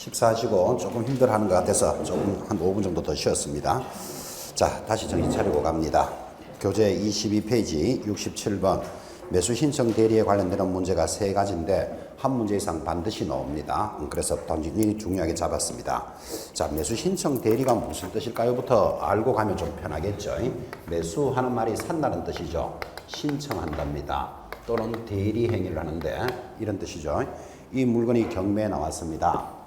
식사하시고 조금 힘들어하는 것 같아서 조금 한 5분 정도 더 쉬었습니다. 자, 다시 정신 차리고 갑니다. 교재 22페이지 67번 매수 신청 대리에 관련되는 문제가 3가지인데 한 문제 이상 반드시 나옵니다. 그래서 단순히 중요하게 잡았습니다. 자, 매수 신청 대리가 무슨 뜻일까요?부터 알고 가면 좀 편하겠죠. 매수하는 말이 산다는 뜻이죠. 신청한답니다. 또는 대리 행위를 하는데 이런 뜻이죠. 이 물건이 경매에 나왔습니다.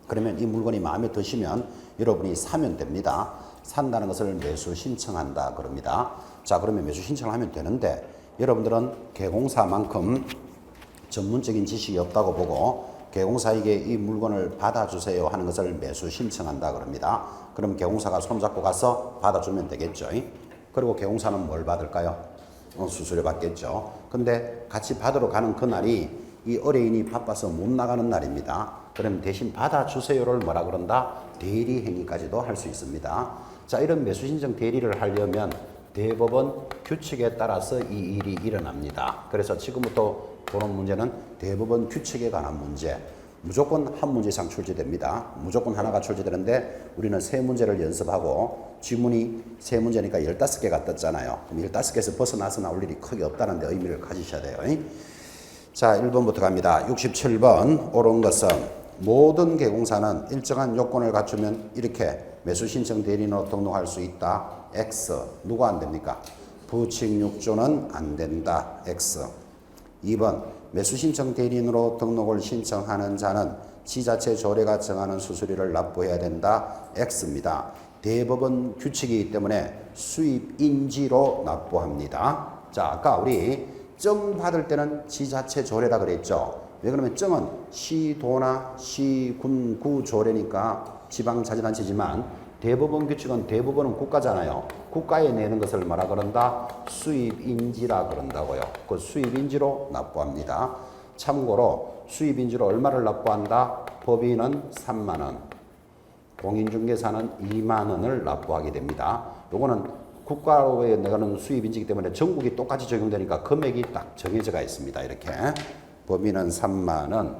그러면 이 물건이 마음에 드시면 여러분이 사면 됩니다. 산다는 것을 매수 신청한다 그럽니다. 자, 그러면 매수 신청을 하면 되는데 여러분들은 개공사만큼 전문적인 지식이 없다고 보고 개공사에게 이 물건을 받아주세요 하는 것을 매수 신청한다 그럽니다. 그럼 개공사가 손잡고 가서 받아주면 되겠죠. 그리고 개공사는 뭘 받을까요? 수수료 받겠죠. 근데 같이 받으러 가는 그날이 이 의뢰인이 바빠서 못 나가는 날입니다. 그럼 대신 받아주세요를 뭐라 그런다? 대리 행위까지도 할 수 있습니다. 자, 이런 매수 신청 대리를 하려면 대법원 규칙에 따라서 이 일이 일어납니다. 그래서 지금부터 보는 문제는 대법원 규칙에 관한 문제. 무조건 한 문제 이상 출제됩니다. 무조건 하나가 출제되는데 우리는 3문제를 연습하고 지문이 3문제니까 15개가 떴잖아요. 그럼 15개에서 벗어나서 나올 일이 크게 없다는 데 의미를 가지셔야 돼요. 자, 1번부터 갑니다. 67번 옳은 것은 모든 개공사는 일정한 요건을 갖추면 이렇게 매수 신청 대리인으로 등록할 수 있다. X. 누가 안 됩니까? 부칙 6조는 안 된다. X. 2번 매수 신청 대리인으로 등록을 신청하는 자는 지자체 조례가 정하는 수수료를 납부해야 된다. X입니다. 대법원 규칙이기 때문에 수입인지로 납부합니다. 자, 아까 우리 정 받을 때는 지자체 조례라 그랬죠. 왜 그러면 정은 시도나 시군 구 조례니까 지방자치단체지만 대법원 규칙은 대법원은 국가잖아요. 국가에 내는 것을 뭐라 그런다? 수입인지라 그런다고요. 그 수입인지로 납부합니다. 참고로 수입인지로 얼마를 납부한다? 법인은 3만 원, 공인중개사는 2만 원을 납부하게 됩니다. 요거는 국가로에 내가는 수입인지이기 때문에 전국이 똑같이 적용되니까 금액이 딱 정해져가 있습니다. 이렇게 법인은 3만 원,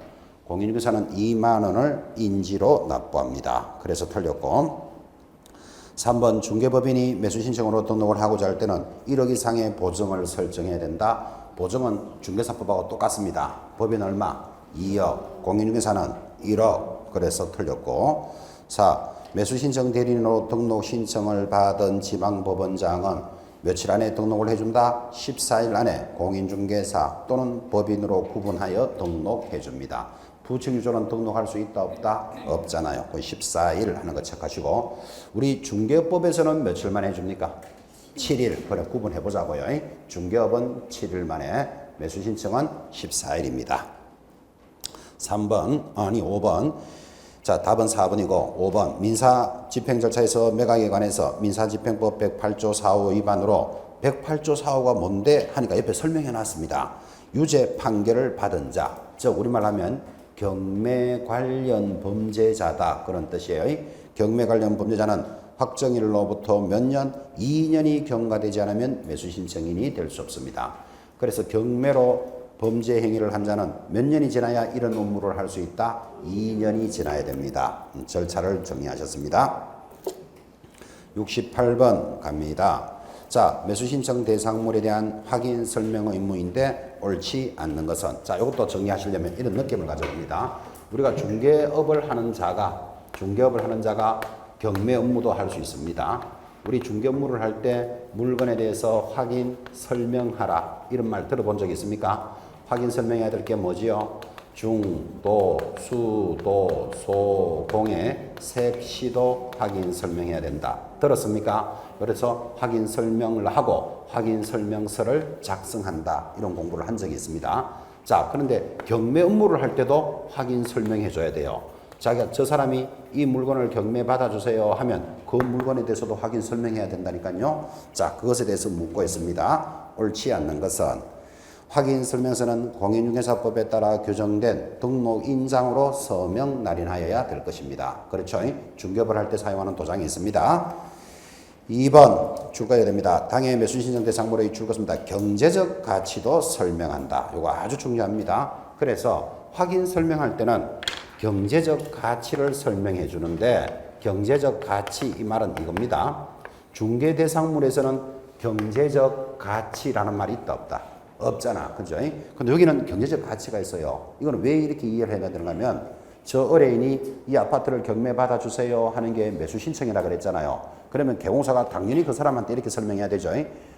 공인중개사는 2만 원을 인지로 납부합니다. 그래서 틀렸고 3번 중개법인이 매수신청으로 등록을 하고자 할 때는 1억 이상의 보증을 설정해야 된다. 보증은 중개사법하고 똑같습니다. 법인은 얼마? 2억, 공인중개사는 1억. 그래서 틀렸고 4. 매수신청 대리인으로 등록 신청을 받은 지방법원장은 며칠 안에 등록을 해준다? 14일 안에 공인중개사 또는 법인으로 구분하여 등록해줍니다. 부칙유조는 등록할 수 있다 없다? 없잖아요. 거의 14일 하는 거 체크하시고 우리 중개업법에서는 며칠 만에 해줍니까? 7일. 그래 구분해 보자고요. 중개업은 7일 만에 매수신청은 14일입니다. 5번 자, 답은 4번이고 5번 민사 집행 절차에서 매각에 관해서 민사집행법 108조 4호 위반으로 108조 4호가 뭔데 하니까 옆에 설명해 놨습니다. 유죄 판결을 받은 자, 즉 우리말 하면 경매 관련 범죄자다 그런 뜻이에요. 경매 관련 범죄자는 확정일로부터 몇 년? 2년이 경과되지 않으면 매수신청인이 될 수 없습니다. 그래서 경매로 범죄 행위를 한 자는 몇 년이 지나야 이런 업무를 할 수 있다? 2년이 지나야 됩니다. 절차를 정리하셨습니다. 68번 갑니다. 자, 매수신청 대상물에 대한 확인 설명 의무인데 옳지 않는 것은 자, 이것도 정리하시려면 이런 느낌을 가져옵니다. 우리가 중개업을 하는 자가 경매 업무도 할 수 있습니다. 우리 중개 업무를 할 때 물건에 대해서 확인 설명하라 이런 말 들어본 적 있습니까? 확인 설명해야 될 게 뭐지요? 중, 도, 수, 도, 소, 공의 색, 시도 확인 설명해야 된다. 들었습니까? 그래서 확인 설명을 하고 확인 설명서를 작성한다. 이런 공부를 한 적이 있습니다. 자, 그런데 경매 업무를 할 때도 확인 설명해 줘야 돼요. 자기가 저 사람이 이 물건을 경매 받아주세요 하면 그 물건에 대해서도 확인 설명해야 된다니까요. 자, 그것에 대해서 묻고 있습니다. 옳지 않는 것은 확인 설명서는 공인중개사법에 따라 규정된 등록 인장으로 서명 날인하여야 될 것입니다. 그렇죠? 중개업을 할 때 사용하는 도장이 있습니다. 2번 줄거야 됩니다. 당해 매수신청 대상물의 줄것입니다. 경제적 가치도 설명한다. 이거 아주 중요합니다. 그래서 확인 설명할 때는 경제적 가치를 설명해 주는데 경제적 가치 이 말은 이겁니다. 중개 대상물에서는 경제적 가치라는 말이 있다 없다? 없잖아. 그죠? 근데 여기는 경제적 가치가 있어요. 이거는 왜 이렇게 이해를 해야 되는가 하면 저 의뢰인이 이 아파트를 경매 받아주세요 하는 게 매수 신청이라 그랬잖아요. 그러면 개공사가 당연히 그 사람한테 이렇게 설명해야 되죠.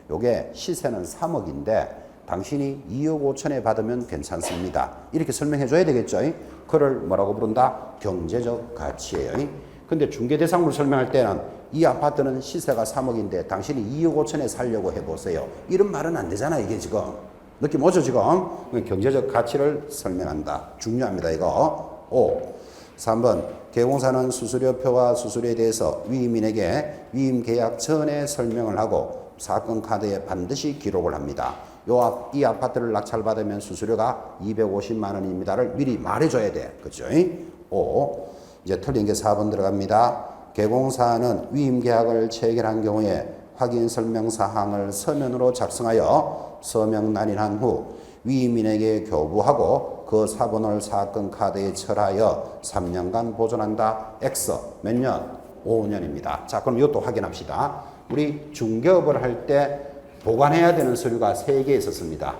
요게 시세는 3억인데 당신이 2억 5천에 받으면 괜찮습니다. 이렇게 설명해 줘야 되겠죠. 그걸 뭐라고 부른다? 경제적 가치예요. 근데 중개대상물 설명할 때는 이 아파트는 시세가 3억인데 당신이 2억 5천에 살려고 해보세요. 이런 말은 안 되잖아 이게 지금. 느낌 오죠 지금? 경제적 가치를 설명한다. 중요합니다 이거. 3번 개공사는 수수료표와 수수료에 대해서 위임인에게 위임 계약 전에 설명을 하고 사건 카드에 반드시 기록을 합니다. 이 아파트를 낙찰받으면 수수료가 250만 원입니다를 미리 말해줘야 돼. 그죠? 5. 이제 틀린 게 4번 들어갑니다. 개공사는 위임 계약을 체결한 경우에 확인 설명 사항을 서면으로 작성하여 서명 날인한 후 위임인에게 교부하고 그 사본을 사건 카드에 철하여 3년간 보존한다. X 몇 년? 5년입니다. 자, 그럼 이것도 확인합시다. 우리 중개업을 할 때 보관해야 되는 서류가 3개 있었습니다.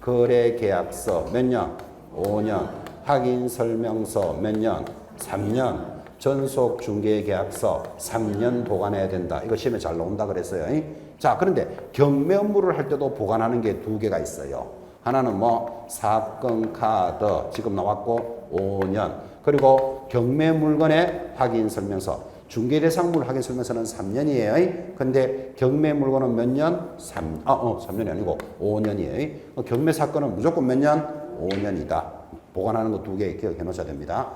거래계약서 몇 년? 5년. 확인설명서 몇 년? 3년. 전속중개계약서 3년 보관해야 된다. 이거 시험에 잘 나온다 그랬어요. 자, 그런데 경매 업무를 할 때도 보관하는 게 2개가 있어요. 하나는 뭐 사건 카드 지금 나왔고 5년. 그리고 경매 물건의 확인설명서. 중개대상물 확인설명서는 3년이에요. 근데 경매 물건은 몇 년? 3년이 아니고 5년이에요. 경매 사건은 무조건 몇 년? 5년이다. 보관하는 거 2개 기억해 놓으셔야 됩니다.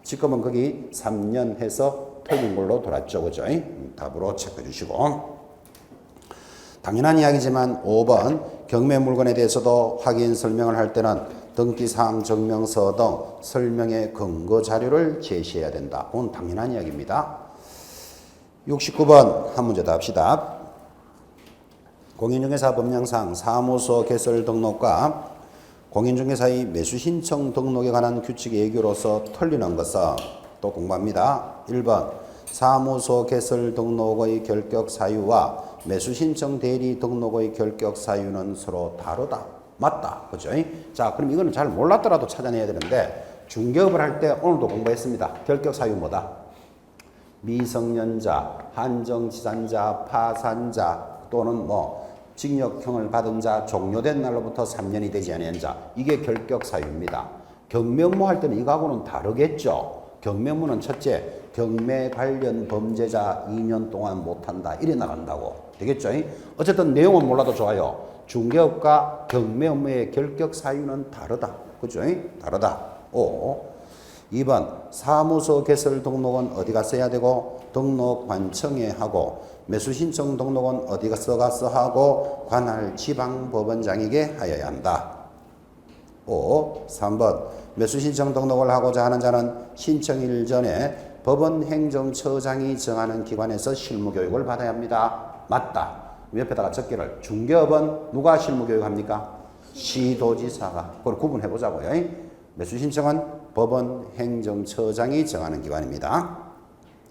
지금은 거기 3년 해서 틀린 걸로 돌았죠. 그죠? 답으로 체크해 주시고. 당연한 이야기지만 5번 경매 물건에 대해서도 확인 설명을 할 때는 등기사항 증명서 등 설명의 근거 자료를 제시해야 된다. 그건 당연한 이야기입니다. 69번 한 문제 더 합시다. 공인중개사 법령상 사무소 개설 등록과 공인중개사의 매수신청 등록에 관한 규칙 예규로서 틀리는 것은 또 공부합니다. 1번 사무소 개설 등록의 결격 사유와 매수신청 대리 등록의 결격 사유는 서로 다르다. 맞다. 그죠? 자, 그럼 이거는 잘 몰랐더라도 찾아내야 되는데 중개업을 할 때 오늘도 공부했습니다. 결격 사유 뭐다? 미성년자, 한정지산자, 파산자 또는 뭐 징역형을 받은 자, 종료된 날로부터 3년이 되지 않은 자. 이게 결격 사유입니다. 경매 업무 할 때는 이거하고는 다르겠죠. 경매 업무는 첫째, 경매 관련 범죄자 2년 동안 못한다. 이래 나간다고. 되겠죠? 어쨌든 내용은 몰라도 좋아요. 중개업과 경매 업무의 결격 사유는 다르다. 그죠? 다르다. 2번 사무소 개설 등록은 어디 가서 해야 되고 등록관청에 하고 매수신청 등록은 어디 가서 하고 관할 지방법원장에게 하여야 한다. 3번 매수신청 등록을 하고자 하는 자는 신청일 전에 법원 행정처장이 정하는 기관에서 실무교육을 받아야 합니다. 맞다. 옆에다가 적기를 중개업은 누가 실무교육합니까? 시도지사가. 그걸 구분해보자고요. 매수신청은 법원 행정처장이 정하는 기관입니다.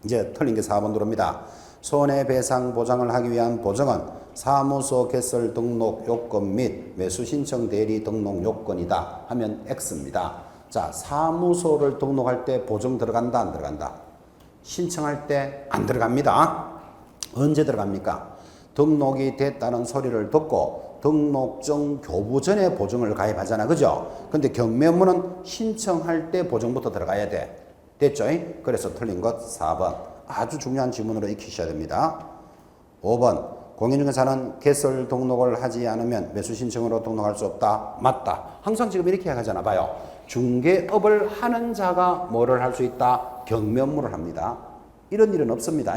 이제 틀린 게 4번 들어옵니다. 손해배상 보장을 하기 위한 보정은 사무소 개설 등록 요건 및 매수신청 대리 등록 요건이다 하면 X입니다. 자, 사무소를 등록할 때 보정 들어간다 안 들어간다? 신청할 때 안 들어갑니다. 언제 들어갑니까? 등록이 됐다는 소리를 듣고 등록증 교부 전에 보증을 가입하잖아. 그죠? 근데 경매 업무는 신청할 때 보증부터 들어가야 돼. 됐죠? 그래서 틀린 것 4번. 아주 중요한 지문으로 익히셔야 됩니다. 5번. 공인중개사는 개설 등록을 하지 않으면 매수신청으로 등록할 수 없다. 맞다. 항상 지금 이렇게 하잖아. 봐요. 중개업을 하는 자가 뭐를 할 수 있다? 경매 업무를 합니다. 이런 일은 없습니다.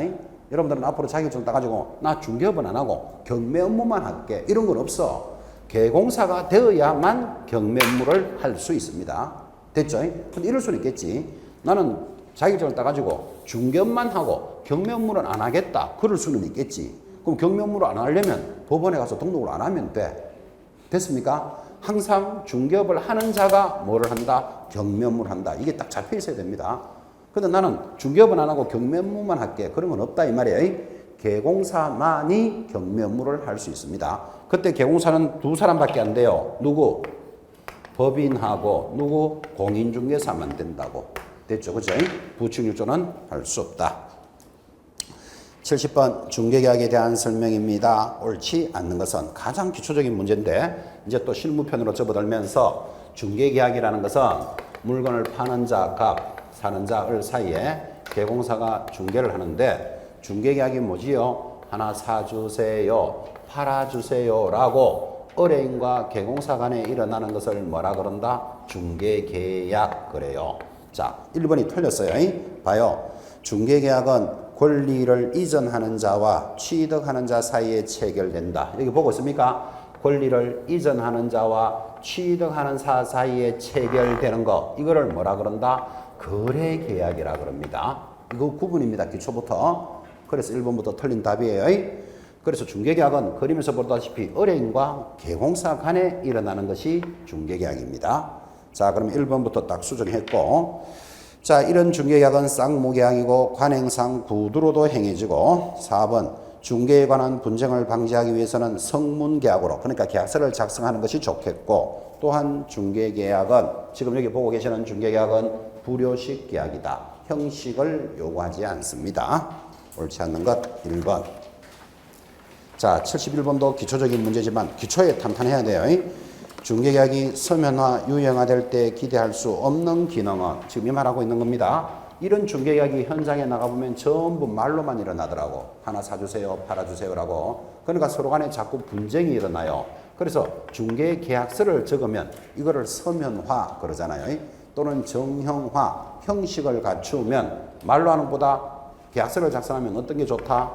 여러분들은 앞으로 자격증 따가지고 나 중개업은 안 하고 경매 업무만 할게. 이런 건 없어. 개공사가 되어야만 경매 업무를 할 수 있습니다. 됐죠? 근데 이럴 수는 있겠지. 나는 자격증을 따가지고 중개업만 하고 경매 업무는 안 하겠다. 그럴 수는 있겠지. 그럼 경매 업무를 안 하려면 법원에 가서 등록을 안 하면 돼. 됐습니까? 항상 중개업을 하는 자가 뭐를 한다? 경매업무를 한다. 이게 딱 잡혀 있어야 됩니다. 근데 나는 중개업은 안 하고 경매업무만 할게. 그러면 없다 이 말이에요. 개공사만이 경매업무를 할 수 있습니다. 그때 개공사는 두 사람밖에 안 돼요. 누구? 법인하고 누구? 공인중개사만 된다고. 됐죠? 그죠? 부칙률조는 할 수 없다. 70번 중개계약에 대한 설명입니다. 옳지 않는 것은 가장 기초적인 문제인데 이제 또 실무편으로 접어들면서 중개계약이라는 것은 물건을 파는 자, 값, 사는 자, 을 사이에 개공사가 중개를 하는데 중개계약이 뭐지요? 하나 사주세요, 팔아주세요 라고 의뢰인과 개공사 간에 일어나는 것을 뭐라 그런다? 중개계약 그래요. 자, 1번이 틀렸어요. 봐요. 중개계약은 권리를 이전하는 자와 취득하는 자 사이에 체결된다. 여기 보고 있습니까? 권리를 이전하는 자와 취득하는 자 사이에 체결되는 거. 이거를 뭐라 그런다? 거래계약이라 그럽니다. 이거 구분입니다. 기초부터. 그래서 1번부터 틀린 답이에요. 그래서 중개계약은 그림에서 보다시피 의뢰인과 개공사 간에 일어나는 것이 중개계약입니다. 자, 그럼 1번부터 딱 수정했고, 자, 이런 중개계약은 쌍무계약이고 관행상 구두로도 행해지고 4번 중개에 관한 분쟁을 방지하기 위해서는 성문계약으로 그러니까 계약서를 작성하는 것이 좋겠고 또한 중개계약은 지금 여기 보고 계시는 중개계약은 불효식 계약이다. 형식을 요구하지 않습니다. 옳지 않는 것 1번. 자, 71번도 기초적인 문제지만 기초에 탄탄해야 돼요. 중개계약이 서면화, 유형화될 때 기대할 수 없는 기능은 지금 이 말하고 있는 겁니다. 이런 중개계약이 현장에 나가보면 전부 말로만 일어나더라고. 하나 사주세요, 팔아주세요라고. 그러니까 서로 간에 자꾸 분쟁이 일어나요. 그래서 중개계약서를 적으면 이거를 서면화 그러잖아요. 또는 정형화, 형식을 갖추면 말로 하는 것보다 계약서를 작성하면 어떤 게 좋다?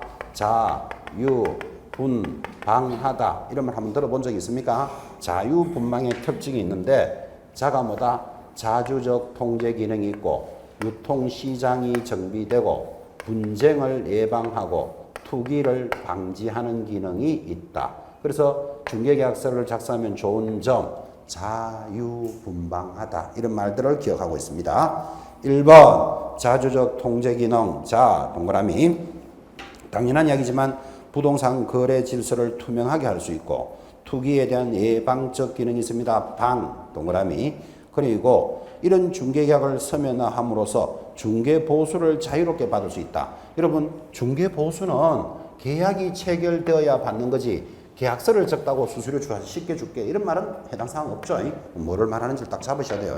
자유분방하다. 이런 말 한번 들어본 적 있습니까? 자유분방의 특징이 있는데 자가 뭐다? 자주적 통제 기능이 있고 유통시장이 정비되고 분쟁을 예방하고 투기를 방지하는 기능이 있다. 그래서 중개계약서를 작성하면 좋은 점 자유분방하다. 이런 말들을 기억하고 있습니다. 1번 자주적 통제 기능. 자, 동그라미. 당연한 이야기지만 부동산 거래 질서를 투명하게 할 수 있고 투기에 대한 예방적 기능이 있습니다. 방, 동그라미. 그리고 이런 중개계약을 서면화함으로써 중개보수를 자유롭게 받을 수 있다. 여러분, 중개보수는 계약이 체결되어야 받는 거지 계약서를 적다고 수수료 쉽게 줄게 이런 말은 해당 사항 없죠. 뭐를 말하는지 딱 잡으셔야 돼요.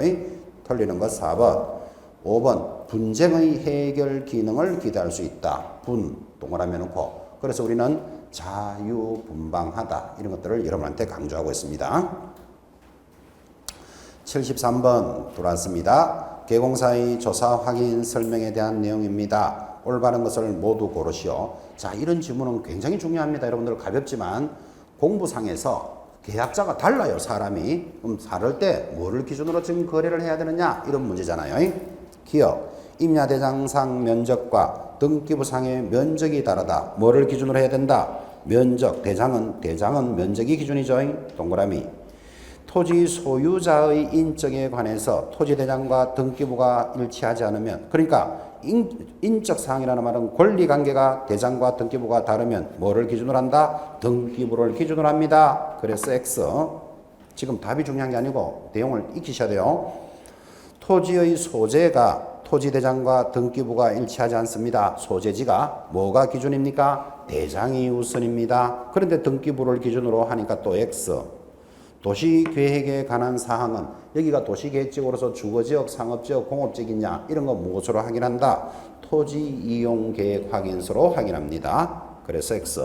틀리는 것 4번. 5번 분쟁의 해결 기능을 기대할 수 있다. 분, 동그라미 놓고. 그래서 우리는 자유분방하다. 이런 것들을 여러분한테 강조하고 있습니다. 73번 들어왔습니다. 개공사의 조사 확인 설명에 대한 내용입니다. 올바른 것을 모두 고르시오. 자, 이런 질문은 굉장히 중요합니다. 여러분들 가볍지만 공부상에서 계약자가 달라요. 사람이. 그럼 다를 때 뭐를 기준으로 지금 거래를 해야 되느냐 이런 문제잖아요. 기업, 임야대장상 면적과 등기부상의 면적이 다르다. 뭐를 기준으로 해야 된다? 면적, 대장은 면적이 기준이죠. 동그라미. 토지 소유자의 인적에 관해서 토지대장과 등기부가 일치하지 않으면 그러니까 인적사항이라는 말은 권리관계가 대장과 등기부가 다르면 뭐를 기준으로 한다? 등기부를 기준으로 합니다. 그래서 X. 지금 답이 중요한 게 아니고 내용을 익히셔야 돼요. 토지의 소재가 토지대장과 등기부가 일치하지 않습니다. 소재지가 뭐가 기준입니까? 대장이 우선입니다. 그런데 등기부를 기준으로 하니까 또 X. 도시계획에 관한 사항은 여기가 도시계획지구로서 주거지역, 상업지역, 공업지역이냐 이런 거 무엇으로 확인한다? 토지이용계획 확인서로 확인합니다. 그래서 X.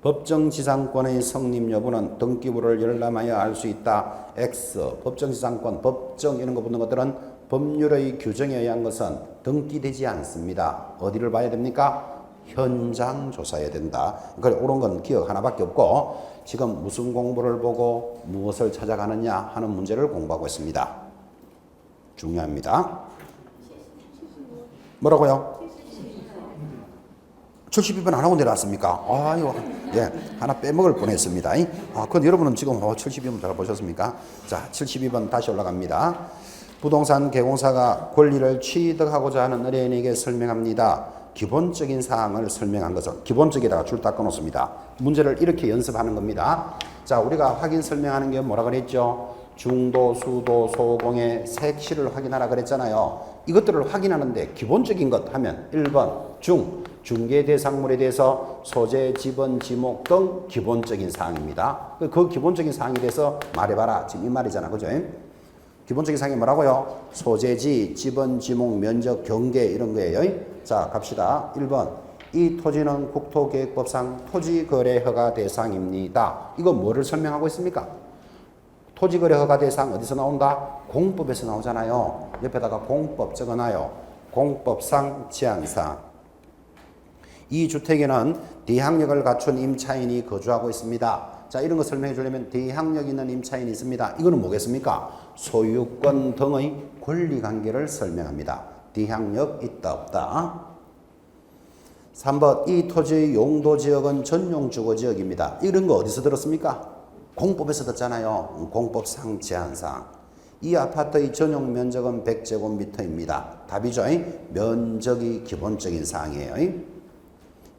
법정지상권의 성립 여부는 등기부를 열람하여 알 수 있다. X. 법정지상권, 법정 이런 거 붙는 것들은 법률의 규정에 의한 것은 등기되지 않습니다. 어디를 봐야 됩니까? 현장 조사해야 된다. 그래, 옳은 건 기억 하나밖에 없고 지금 무슨 공부를 보고 무엇을 찾아가느냐 하는 문제를 공부하고 있습니다. 중요합니다. 뭐라고요? 72번 안 하고 내려왔습니까? 아유, 예, 하나 빼먹을 뻔했습니다. 그건 여러분은 지금 72번 잘 보셨습니까? 자, 72번 다시 올라갑니다. 부동산 개공사가 권리를 취득하고자 하는 의뢰인에게 설명합니다. 기본적인 사항을 설명한 것은 기본적에다가 줄 딱 끊었습니다. 문제를 이렇게 연습하는 겁니다. 자, 우리가 확인 설명하는 게 뭐라 그랬죠? 중도, 수도, 소공의 색실을 확인하라 그랬잖아요. 이것들을 확인하는데 기본적인 것 하면 1번 중개 대상물에 대해서 소재, 지번, 지목 등 기본적인 사항입니다. 그 기본적인 사항에 대해서 말해봐라. 지금 이 말이잖아. 그죠? 기본적인 사항이 뭐라고요? 소재지, 지번, 지목, 면적, 경계 이런 거예요. 자, 갑시다. 1번. 이 토지는 국토계획법상 토지거래허가 대상입니다. 이거 뭐를 설명하고 있습니까? 토지거래허가 대상 어디서 나온다? 공법에서 나오잖아요. 옆에다가 공법 적어놔요. 공법상 제한사항. 이 주택에는 대항력을 갖춘 임차인이 거주하고 있습니다. 자, 이런 거 설명해 주려면 대항력 있는 임차인이 있습니다. 이거는 뭐겠습니까? 소유권 등의 권리관계를 설명합니다. 대항력 있다 없다. 3번 이 토지의 용도지역은 전용주거지역입니다. 이런 거 어디서 들었습니까? 공법에서 듣잖아요. 공법상 제한사항. 이 아파트의 전용 면적은 100제곱미터입니다. 답이죠. 면적이 기본적인 사항이에요.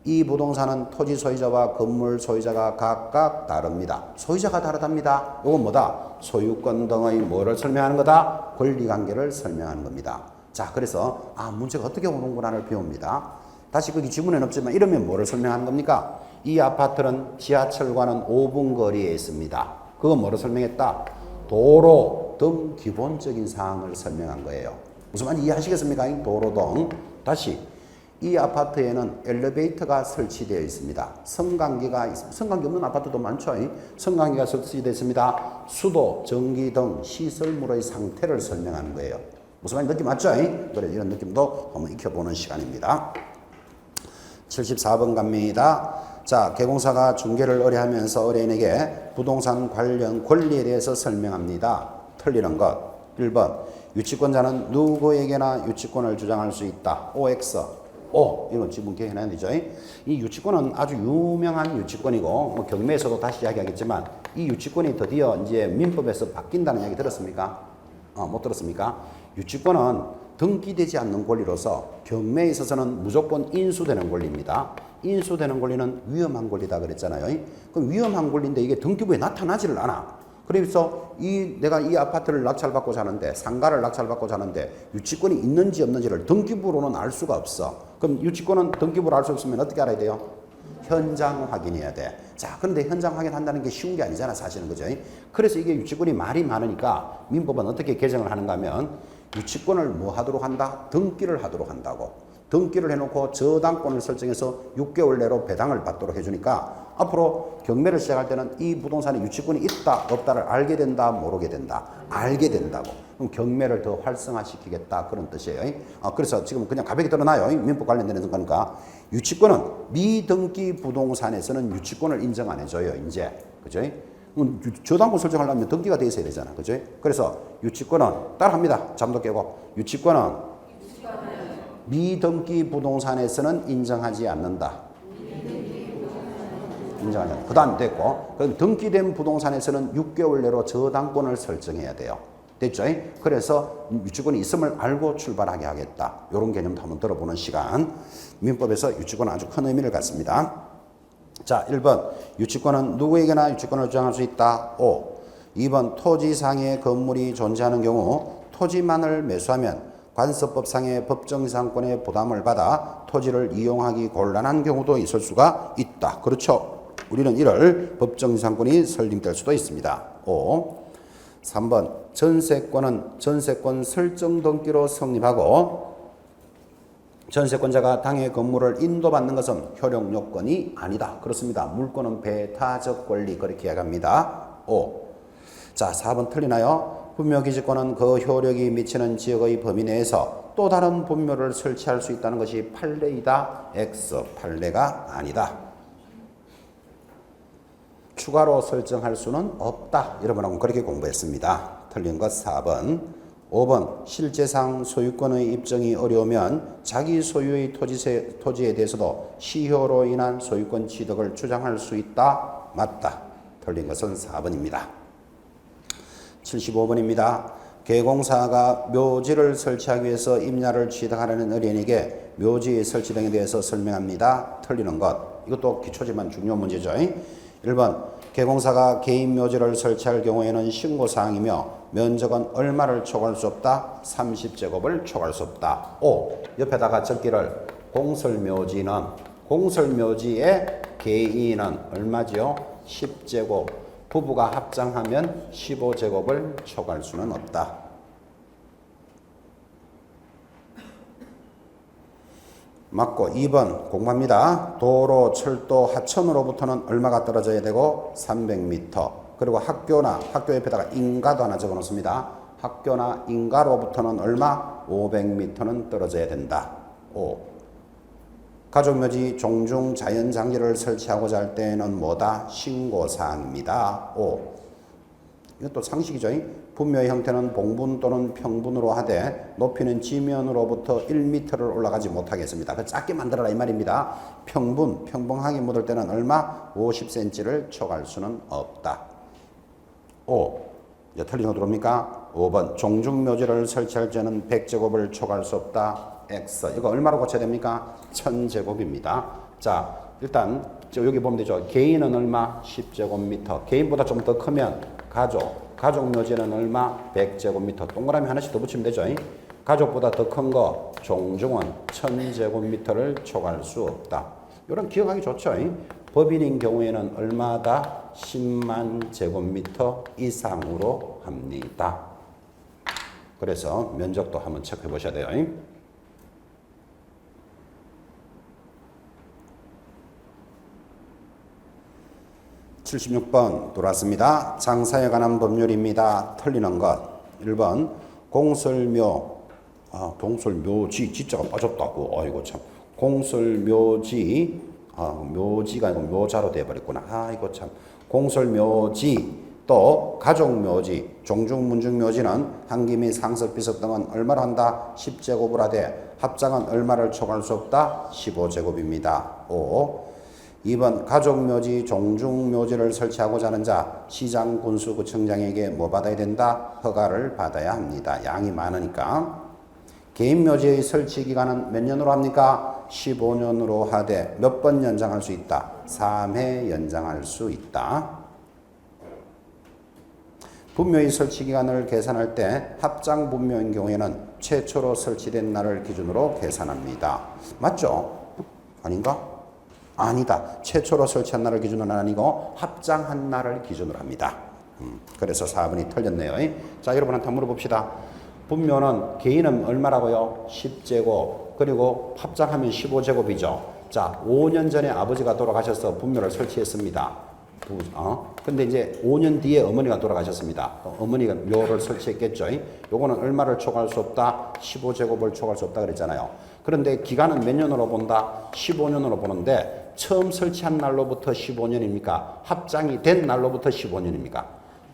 이 부동산은 토지 소유자와 건물 소유자가 각각 다릅니다. 소유자가 다르답니다. 이건 뭐다? 소유권 등의 뭐를 설명하는 거다? 권리관계를 설명하는 겁니다. 자, 그래서 문제가 어떻게 오는구나를 배웁니다. 다시 거기 지문에는 없지만 이러면 뭐를 설명하는 겁니까? 이 아파트는 지하철과는 5분 거리에 있습니다. 그건 뭐를 설명했다? 도로 등 기본적인 사항을 설명한 거예요. 무슨 말인지 이해하시겠습니까? 도로 등. 다시 이 아파트에는 엘리베이터가 설치되어 있습니다. 성강기 없는 아파트도 많죠. 성강기가 설치되어 있습니다. 수도, 전기 등 시설물의 상태를 설명하는 거예요. 무슨 말인지 느낌 맞죠? 그래, 이런 느낌도 한번 익혀보는 시간입니다. 74번 갑니다. 자, 개공사가 중개를 의뢰하면서 의뢰인에게 부동산 관련 권리에 대해서 설명합니다. 틀리는 것. 1번 유치권자는 누구에게나 유치권을 주장할 수 있다. OX. 이건 지문 개해놔야 되죠. 이 유치권은 아주 유명한 유치권이고 경매에서도 다시 이야기하겠지만 이 유치권이 드디어 이제 민법에서 바뀐다는 이야기 들었습니까? 못 들었습니까? 유치권은 등기되지 않는 권리로서 경매에 있어서는 무조건 인수되는 권리입니다. 인수되는 권리는 위험한 권리다 그랬잖아요. 그럼 위험한 권리인데 이게 등기부에 나타나지를 않아. 그래서 내가 이 아파트를 낙찰받고 사는데, 상가를 낙찰받고 사는데 유치권이 있는지 없는지를 등기부로는 알 수가 없어. 그럼 유치권은 등기부로 알 수 없으면 어떻게 알아야 돼요? 현장 확인해야 돼. 자, 그런데 현장 확인한다는 게 쉬운 게 아니잖아, 사실은. 그죠? 그래서 이게 유치권이 말이 많으니까 민법은 어떻게 개정을 하는가 하면 유치권을 뭐 하도록 한다? 등기를 하도록 한다고. 등기를 해놓고 저당권을 설정해서 6개월 내로 배당을 받도록 해주니까 앞으로 경매를 시작할 때는 이 부동산에 유치권이 있다 없다를 알게 된다 모르게 된다. 알게 된다고. 그럼 경매를 더 활성화시키겠다 그런 뜻이에요. 그래서 지금 그냥 가볍게 드러나요. 민법 관련되는 거니까. 유치권은 미등기 부동산에서는 유치권을 인정 안 해줘요. 이제. 그죠? 저당권 설정하려면 등기가 돼 있어야 되잖아. 그죠? 그래서 유치권은 따라합니다. 잠도 깨고. 유치권은 미등기 부동산에서는 인정하지 않는다. 인정하지 않는다. 그다음 됐고, 그럼 등기된 부동산에서는 6개월 내로 저당권을 설정해야 돼요. 됐죠? 그래서 유치권이 있음을 알고 출발하게 하겠다. 이런 개념도 한번 들어보는 시간. 민법에서 유치권은 아주 큰 의미를 갖습니다. 자, 1번 유치권은 누구에게나 유치권을 주장할 수 있다. 5. 2번 토지상의 건물이 존재하는 경우 토지만을 매수하면 관습법상의 법정이상권의 부담을 받아 토지를 이용하기 곤란한 경우도 있을 수가 있다. 그렇죠? 우리는 이를 법정이상권이 설립될 수도 있습니다. 5. 3번 전세권은 전세권 설정 등기로 성립하고 전세권자가 당해 건물을 인도받는 것은 효력 요건이 아니다. 그렇습니다. 물권은 배타적 권리 그렇게 이야기합니다. 5. 자, 4번 틀리나요? 분묘기지권은 그 효력이 미치는 지역의 범위 내에서 또 다른 분묘를 설치할 수 있다는 것이 판례이다. X. 판례가 아니다. 추가로 설정할 수는 없다. 여러분하고 그렇게 공부했습니다. 틀린 것 4번. 5번 실제상 소유권의 입증이 어려우면 자기 소유의 토지에 대해서도 시효로 인한 소유권 취득을 주장할 수 있다. 맞다. 틀린 것은 4번입니다. 75번입니다. 개공사가 묘지를 설치하기 위해서 임야를 취득하려는 의뢰인에게 묘지 설치 등에 대해서 설명합니다. 틀리는 것. 이것도 기초지만 중요한 문제죠. 1번 개공사가 개인 묘지를 설치할 경우에는 신고사항이며 면적은 얼마를 초과할 수 없다? 30제곱을 초과할 수 없다. 5. 옆에다가 적기를 공설묘지의 개인은 얼마지요? 10제곱. 부부가 합장하면 15제곱을 초과할 수는 없다. 맞고 2번 공부합니다. 도로, 철도, 하천으로부터는 얼마가 떨어져야 되고 300m. 그리고 학교 옆에다가 인가도 하나 적어 놓습니다. 학교나 인가로부터는 얼마? 500m는 떨어져야 된다. 5. 가족묘지 종중 자연장지를 설치하고자 할 때는 뭐다? 신고사항입니다. 5. 이것도 상식이죠. 분묘의 형태는 봉분 또는 평분으로 하되 높이는 지면으로부터 1m를 올라가지 못하겠습니다. 그 작게 만들어라 이 말입니다. 평범하게 묻을 때는 얼마? 50cm를 초과할 수는 없다. 5. 이제 틀린 거 들어옵니까? 5번 종중묘지를 설치할 때는 100제곱을 초과할 수 없다. X. 이거 얼마로 고쳐야 됩니까? 1000제곱입니다. 자, 일단 여기 보면 되죠. 개인은 얼마? 10제곱미터. 개인보다 좀 더 크면 가족 묘지는 얼마? 100제곱미터. 동그라미 하나씩 더 붙이면 되죠. 가족보다 더 큰 거 종중은 1000제곱미터를 초과할 수 없다. 이런 기억하기 좋죠. 법인인 경우에는 얼마다? 10만 제곱미터 이상으로 합니다. 그래서 면적도 한번 체크해 보셔야 돼요. 76번 돌아왔습니다. 장사에 관한 법률입니다. 틀리는 것. 1번 동설묘지 지자가 빠졌다고. 아이고 참. 공설묘지 묘지가 아니고 묘자로 돼버렸구나. 아이고 참. 공설묘지 또 가족묘지 종중문중묘지는 한기 및 상석비석 등은 얼마로 한다? 10제곱을 하되 합장은 얼마를 초과할 수 없다? 15제곱입니다. 5. 2번 가족묘지 종중묘지를 설치하고자 하는 자 시장 군수구청장에게 뭐 받아야 된다? 허가를 받아야 합니다. 양이 많으니까. 개인묘지의 설치기간은 몇 년으로 합니까? 15년으로 하되 몇 번 연장할 수 있다? 3회 연장할 수 있다. 분묘의 설치기간을 계산할 때 합장 분묘인 경우에는 최초로 설치된 날을 기준으로 계산합니다. 맞죠? 아닌가? 아니다. 최초로 설치한 날을 기준으로는 아니고 합장한 날을 기준으로 합니다. 그래서 4번이 틀렸네요. 자, 여러분한테 한번 물어봅시다. 분묘는 개인은 얼마라고요? 10제곱. 그리고 합장하면 15제곱이죠. 자, 5년 전에 아버지가 돌아가셔서 분묘를 설치했습니다. 근데 이제 5년 뒤에 어머니가 돌아가셨습니다. 어머니가 묘를 설치했겠죠. 요거는 얼마를 초과할 수 없다? 15제곱을 초과할 수 없다 그랬잖아요. 그런데 기간은 몇 년으로 본다? 15년으로 보는데 처음 설치한 날로부터 15년입니까? 합장이 된 날로부터 15년입니까?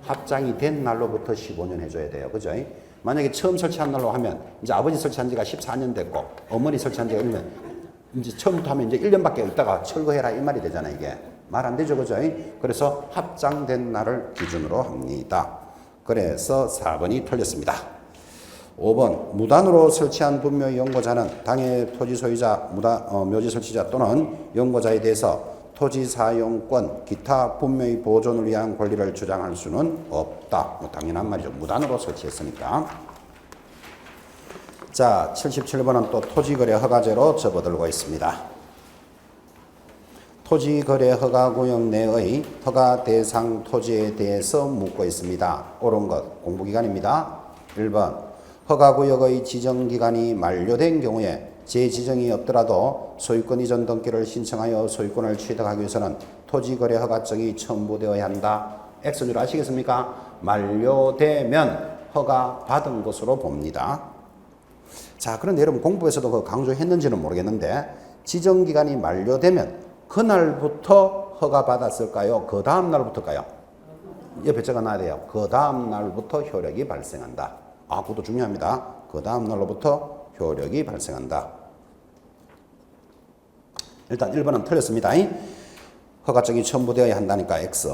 합장이 된 날로부터 15년 해줘야 돼요. 그죠? 만약에 처음 설치한 날로 하면 이제 아버지 설치한 지가 14년 됐고 어머니 설치한 지가 1년, 이제 처음부터 하면 이제 1년밖에 있다가 철거해라 이 말이 되잖아요. 이게 말 안 되죠. 그죠? 그래서 합장된 날을 기준으로 합니다. 그래서 4번이 틀렸습니다. 5번 무단으로 설치한 분묘의 연고자는 당해 토지 소유자, 묘지 설치자 또는 연고자에 대해서 토지 사용권, 기타 분묘의 보존을 위한 권리를 주장할 수는 없다. 뭐 당연한 말이죠. 무단으로 설치했으니까. 자, 77번은 또 토지거래 허가제로 접어들고 있습니다. 토지거래 허가구역 내의 허가 대상 토지에 대해서 묻고 있습니다. 옳은 것 공부기간입니다. 1번 허가구역의 지정기간이 만료된 경우에 재지정이 없더라도 소유권 이전 등기를 신청하여 소유권을 취득하기 위해서는 토지거래 허가증이 첨부되어야 한다. X줄 아시겠습니까? 만료되면 허가 받은 것으로 봅니다. 자, 그런데 여러분 공부에서도 그 강조했는지는 모르겠는데 지정기간이 만료되면 그날부터 허가 받았을까요? 그 다음 날부터일까요? 옆에 적어놔야 돼요. 그 다음 날부터 효력이 발생한다. 아, 그것도 중요합니다. 그 다음 날로부터 효력이 발생한다. 일단 1번은 틀렸습니다. 허가증이 첨부되어야 한다니까 X.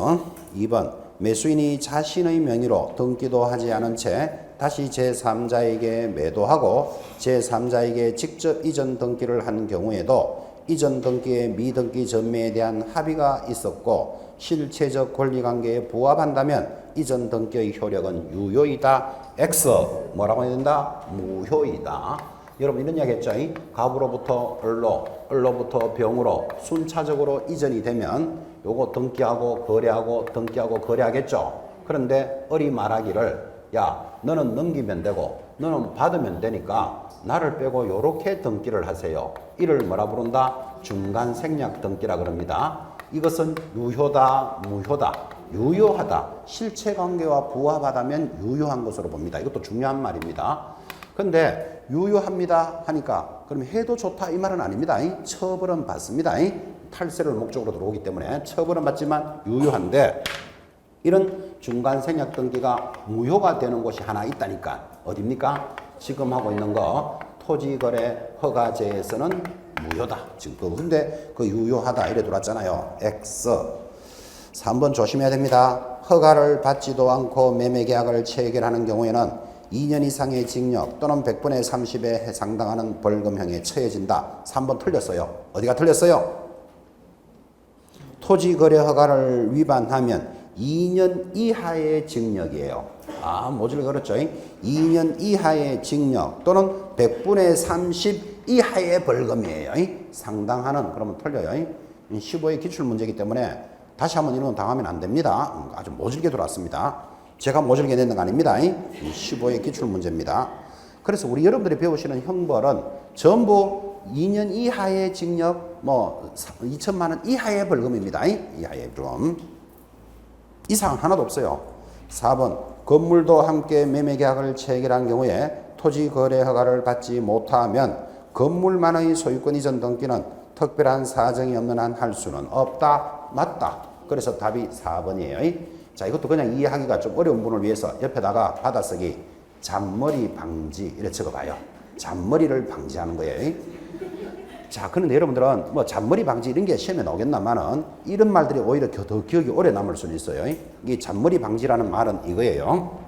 2번 매수인이 자신의 명의로 등기도 하지 않은 채 다시 제3자에게 매도하고 제3자에게 직접 이전 등기를 한 경우에도 이전 등기의 미등기 전매에 대한 합의가 있었고 실체적 권리관계에 부합한다면 이전 등기의 효력은 유효이다. X. 뭐라고 해야 된다? 무효이다. 여러분 이런 이야기 했죠? 갑으로부터 을로, 을로부터 병으로 순차적으로 이전이 되면 요거 등기하고 거래하고 등기하고 거래하겠죠? 그런데 을이 말하기를 야 너는 넘기면 되고 너는 받으면 되니까 나를 빼고 요렇게 등기를 하세요. 이를 뭐라 부른다? 중간 생략 등기라 그럽니다. 이것은 유효다, 무효다. 유효하다. 실체관계와 부합하다면 유효한 것으로 봅니다. 이것도 중요한 말입니다. 근데 유효합니다 하니까 그럼 해도 좋다 이 말은 아닙니다. 처벌은 받습니다. 탈세를 목적으로 들어오기 때문에 처벌은 받지만 유효한데 이런 중간 생략 등기가 무효가 되는 곳이 하나 있다니까. 어딥니까? 지금 하고 있는 거 토지거래 허가제에서는 무효다. 지금 근데 그 유효하다 이래 들어왔잖아요. X. 3번 조심해야 됩니다. 허가를 받지도 않고 매매계약을 체결하는 경우에는 2년 이상의 징역 또는 100분의 30에 해당하는 벌금형에 처해진다. 3번 틀렸어요. 어디가 틀렸어요? 토지거래 허가를 위반하면 2년 이하의 징역이에요. 아, 모질게 그렇죠. 2년 이하의 징역 또는 100분의 30 이하의 벌금이에요. 상당하는, 그러면 틀려요. 15의 기출문제이기 때문에 다시 한번 이런 건 당하면 안 됩니다. 아주 모질게 들어왔습니다. 제가 모질게 냈는 거 아닙니다. 15의 기출문제입니다. 그래서 우리 여러분들이 배우시는 형벌은 전부 2년 이하의 징역, 2천만 원 이하의 벌금입니다. 이하의 벌금. 이상 하나도 없어요. 4번 건물도 함께 매매계약을 체결한 경우에 토지거래 허가를 받지 못하면 건물만의 소유권 이전 등기는 특별한 사정이 없는 한 할 수는 없다. 맞다. 그래서 답이 4번이에요. 자, 이것도 그냥 이해하기가 좀 어려운 분을 위해서 옆에다가 받아쓰기 잔머리 방지 이렇게 적어봐요. 잔머리를 방지하는 거예요. 자, 그런데 여러분들은 뭐 잔머리 방지 이런 게 시험에 나오겠나마는 이런 말들이 오히려 더 기억이 오래 남을 수는 있어요. 이 잔머리 방지라는 말은 이거예요.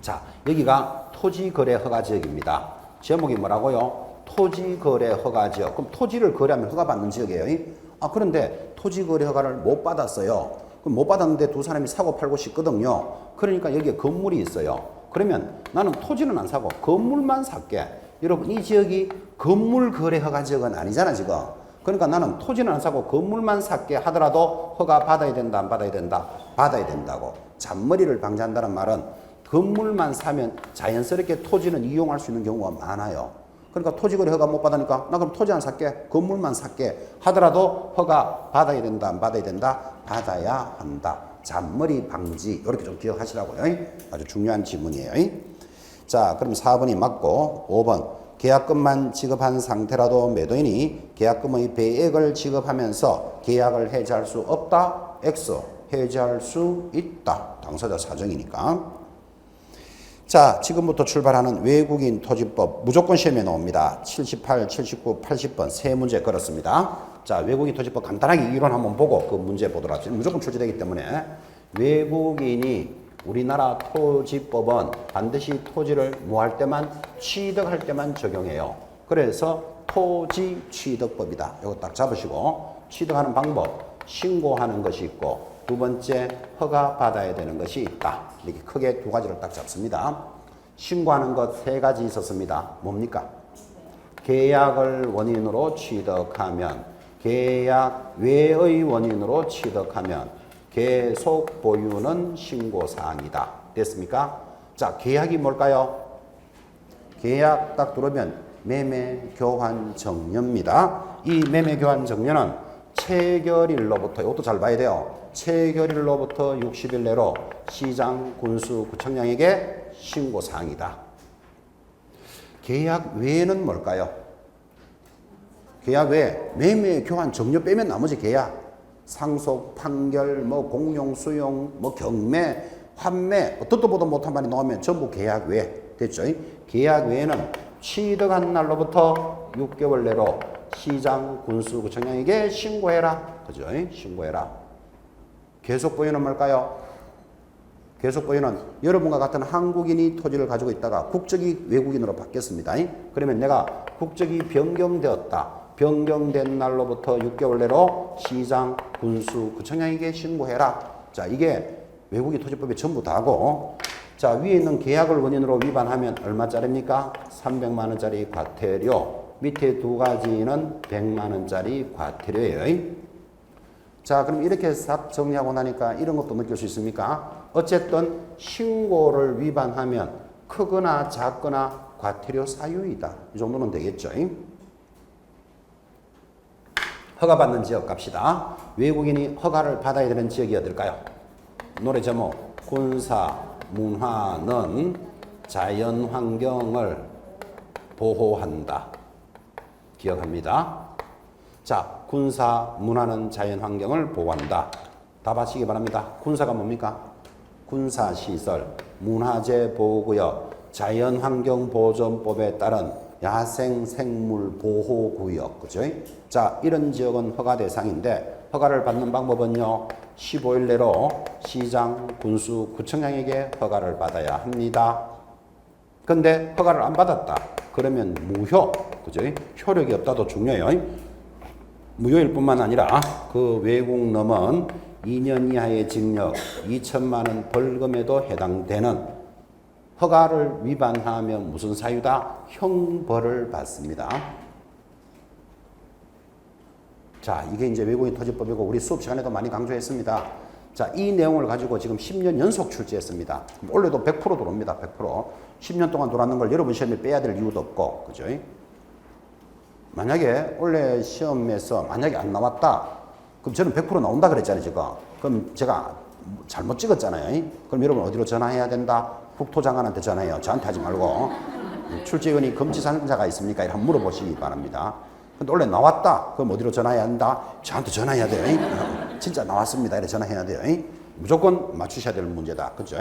자, 여기가 토지거래 허가지역입니다. 제목이 뭐라고요? 토지거래 허가지역. 그럼 토지를 거래하면 허가받는 지역이에요. 아, 그런데 토지거래 허가를 못 받았어요. 그럼 못 받았는데 두 사람이 사고 팔고 싶거든요. 그러니까 여기에 건물이 있어요. 그러면 나는 토지는 안 사고 건물만 살게. 여러분 이 지역이 건물 거래 허가 지역은 아니잖아 지금. 그러니까 나는 토지는 안 사고 건물만 살게 하더라도 허가 받아야 된다 안 받아야 된다? 받아야 된다고. 잔머리를 방지한다는 말은 건물만 사면 자연스럽게 토지는 이용할 수 있는 경우가 많아요. 그러니까 토지거래 허가 못 받으니까 나 그럼 토지 안 살게 건물만 살게 하더라도 허가 받아야 된다 안 받아야 된다? 받아야 한다. 잔머리 방지 이렇게 좀 기억하시라고요. 아주 중요한 지문이에요. 자, 그럼 4번이 맞고 5번 계약금만 지급한 상태라도 매도인이 계약금의 배액을 지급하면서 계약을 해지할 수 없다. X. 해지할 수 있다. 당사자 사정이니까. 자, 지금부터 출발하는 외국인 토지법 무조건 시험에 나옵니다. 78, 79, 80번 세 문제 걸었습니다. 자, 외국인 토지법 간단하게 이론 한번 보고 그 문제 보도록 합시다. 무조건 출제되기 때문에 외국인이 우리나라 토지법은 반드시 토지를 뭐 할 때만 취득할 때만 적용해요. 그래서 토지 취득법이다. 이거 딱 잡으시고 취득하는 방법 신고하는 것이 있고 두 번째 허가 받아야 되는 것이 있다. 이렇게 크게 두 가지를 딱 잡습니다. 신고하는 것 세 가지 있었습니다. 뭡니까? 계약을 원인으로 취득하면 계약 외의 원인으로 취득하면 계속 보유는 신고사항이다. 됐습니까? 자, 계약이 뭘까요? 계약 딱 들어오면 매매교환정려입니다. 이 매매교환정려는 체결일로부터 이것도 잘 봐야 돼요. 체결일로부터 60일 내로 시장, 군수, 구청장에게 신고사항이다. 계약 외에는 뭘까요? 계약 외에 매매교환정려 빼면 나머지 계약 상속, 판결, 공용, 수용, 경매, 환매, 듣도 보도 못한 말이 나오면 전부 계약 외. 됐죠? 계약 외에는 취득한 날로부터 6개월 내로 시장 군수구청장에게 신고해라. 그죠? 신고해라. 계속 보유는 뭘까요? 계속 보유는 여러분과 같은 한국인이 토지를 가지고 있다가 국적이 외국인으로 바뀌었습니다. 그러면 내가 국적이 변경되었다. 변경된 날로부터 6개월 내로 시장, 군수, 구청장에게 신고해라. 자, 이게 외국인 토지법에 전부 다고. 자, 위에 있는 계약을 원인으로 위반하면 얼마짜리입니까? 300만 원짜리 과태료. 밑에 두 가지는 100만 원짜리 과태료예요. 자, 그럼 이렇게 싹 정리하고 나니까 이런 것도 느낄 수 있습니까? 어쨌든 신고를 위반하면 크거나 작거나 과태료 사유이다. 이 정도는 되겠죠. 허가받는 지역 갑시다. 외국인이 허가를 받아야 되는 지역이 어딜까요? 노래 제목 군사 문화는 자연환경을 보호한다. 기억합니다. 자, 군사 문화는 자연환경을 보호한다. 답 하시기 바랍니다. 군사가 뭡니까? 군사시설, 문화재보호구역, 자연환경보존법에 따른 야생생물보호구역. 그죠? 자, 이런 지역은 허가 대상인데 허가를 받는 방법은요. 15일 내로 시장, 군수, 구청장에게 허가를 받아야 합니다. 근데 허가를 안 받았다. 그러면 무효. 그죠? 효력이 없다도 중요해요. 무효일 뿐만 아니라 그 외국 넘은 2년 이하의 징역, 2천만 원 벌금에도 해당되는 허가를 위반하면 무슨 사유다? 형벌을 받습니다. 자, 이게 이제 외국인 토지법이고 우리 수업 시간에도 많이 강조했습니다. 자, 이 내용을 가지고 지금 10년 연속 출제했습니다. 원래도 100% 들어옵니다. 100%. 10년 동안 돌았는 걸 여러분 시험에 빼야 될 이유도 없고, 그죠? 만약에 원래 시험에서 만약에 안 나왔다. 그럼 저는 100% 나온다 그랬잖아요, 지금. 그럼 제가 잘못 찍었잖아요. 그럼 여러분 어디로 전화해야 된다? 국토장관한테 전화해요. 저한테 하지 말고. 출제위원이 금지사항자가 있습니까? 이렇게 한번 물어보시기 바랍니다. 근데 원래 나왔다. 그럼 어디로 전화해야 한다? 저한테 전화해야 돼요. 진짜 나왔습니다. 이렇게 전화해야 돼요. 무조건 맞추셔야 될 문제다. 그죠?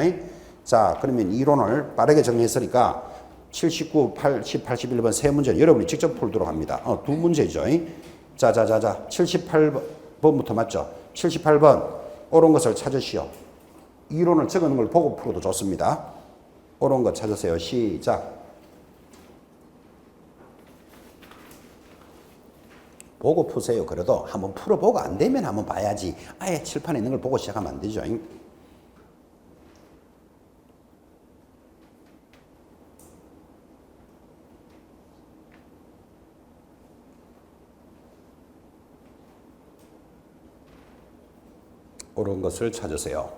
자, 그러면 이론을 빠르게 정리했으니까 79, 80, 81번 세 문제 여러분이 직접 풀도록 합니다. 두 문제죠. 자, 78번부터 맞죠? 78번 옳은 것을 찾으시오. 이론을 적어놓은 걸 보고 풀어도 좋습니다. 옳은 것 찾으세요. 시작. 보고 푸세요. 그래도 한번 풀어보고 안 되면 한번 봐야지. 아예 칠판에 있는 걸 보고 시작하면 안 되죠. 옳은 것을 찾으세요.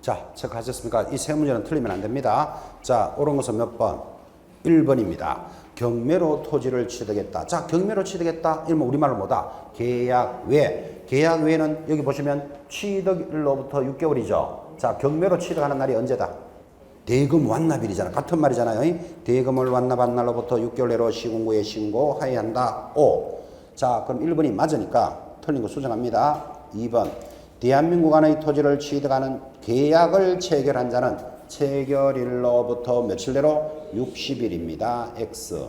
자, 체크하셨습니까? 이 세 문제는 틀리면 안 됩니다. 자, 옳은 것은 몇 번? 1번입니다. 경매로 토지를 취득했다. 자, 경매로 취득했다. 이러면 우리말로 뭐다? 계약 외. 계약 외에는 여기 보시면 취득일로부터 6개월이죠. 자, 경매로 취득하는 날이 언제다? 대금 완납일이잖아. 같은 말이잖아요. 대금을 완납한 날로부터 6개월 내로 시군구에 신고하여야 한다. 오. 자, 그럼 1번이 맞으니까 틀린 거 수정합니다. 2번. 대한민국 안의 토지를 취득하는 계약을 체결한 자는 체결일로부터 며칠 내로 60일입니다. X.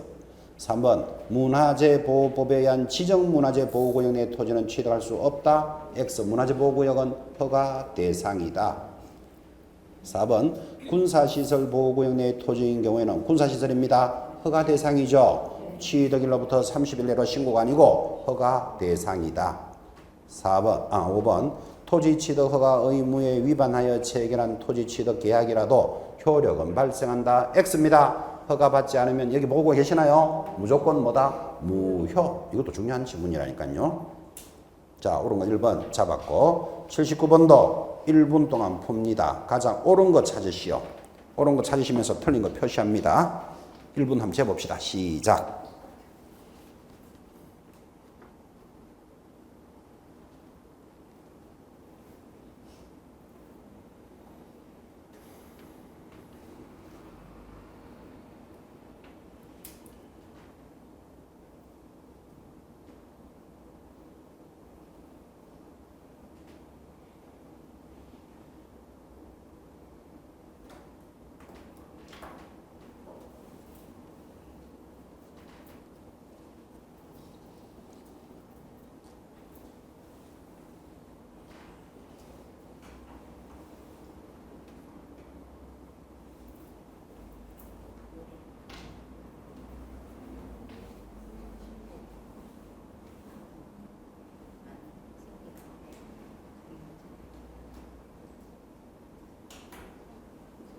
3번. 문화재보호법에 의한 지정문화재보호구역 내 토지는 취득할 수 없다. X. 문화재보호구역은 허가 대상이다. 4번. 군사시설보호구역 내 토지인 경우에는 군사시설입니다. 허가 대상이죠. 취득일로부터 30일 내로 신고가 아니고 허가 대상이다. 5번. 토지 취득 허가 의무에 위반하여 체결한 토지 취득 계약이라도 효력은 발생한다. X입니다. 허가 받지 않으면 여기 보고 계시나요? 무조건 뭐다? 무효. 이것도 중요한 지문이라니까요. 자, 옳은 거 1번 잡았고 79번도 1분 동안 풉니다. 가장 옳은 거 찾으시오. 옳은 거 찾으시면서 틀린 거 표시합니다. 1분 한번 재봅시다. 시작.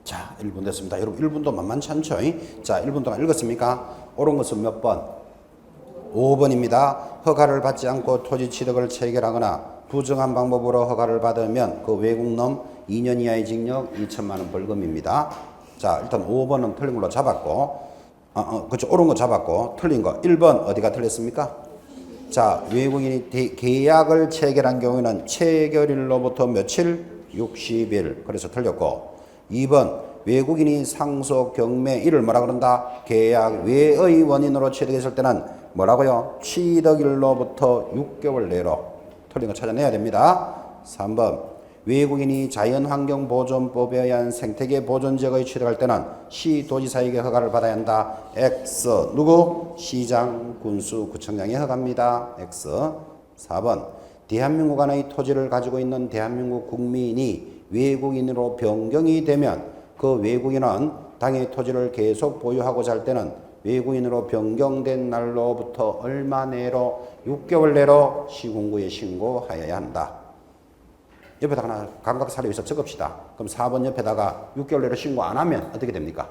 자, 1분 됐습니다. 여러분 1분도 만만치 않죠? 자, 1분 동안 읽었습니까? 옳은 것은 몇 번? 5번입니다. 허가를 받지 않고 토지 취득을 체결하거나 부정한 방법으로 허가를 받으면 그 외국놈 2년 이하의 징역 2천만 원 벌금입니다. 자, 일단 5번은 틀린 걸로 잡았고, 그렇죠. 옳은 거 잡았고, 틀린 거 1번 어디가 틀렸습니까? 자, 외국인이 계약을 체결한 경우에는 체결일로부터 며칠? 60일. 그래서 틀렸고, 2번 외국인이 상속, 경매 이를 뭐라 그런다? 계약 외의 원인으로 취득했을 때는 뭐라고요? 취득일로부터 6개월 내로. 틀린 거 찾아내야 됩니다. 3번 외국인이 자연환경보존법에 의한 생태계 보존지역의 취득할 때는 시도지사에게 허가를 받아야 한다. X. 누구? 시장, 군수, 구청장의 허가입니다. X. 4번 대한민국 안의 토지를 가지고 있는 대한민국 국민이 외국인으로 변경이 되면 그 외국인은 당의 토지를 계속 보유하고자 할 때는 외국인으로 변경된 날로부터 얼마 내로? 6개월 내로 시군구에 신고하여야 한다. 옆에다가 하나 감각 사료에서 적읍시다. 그럼 4번 옆에다가 6개월 내로 신고 안 하면 어떻게 됩니까?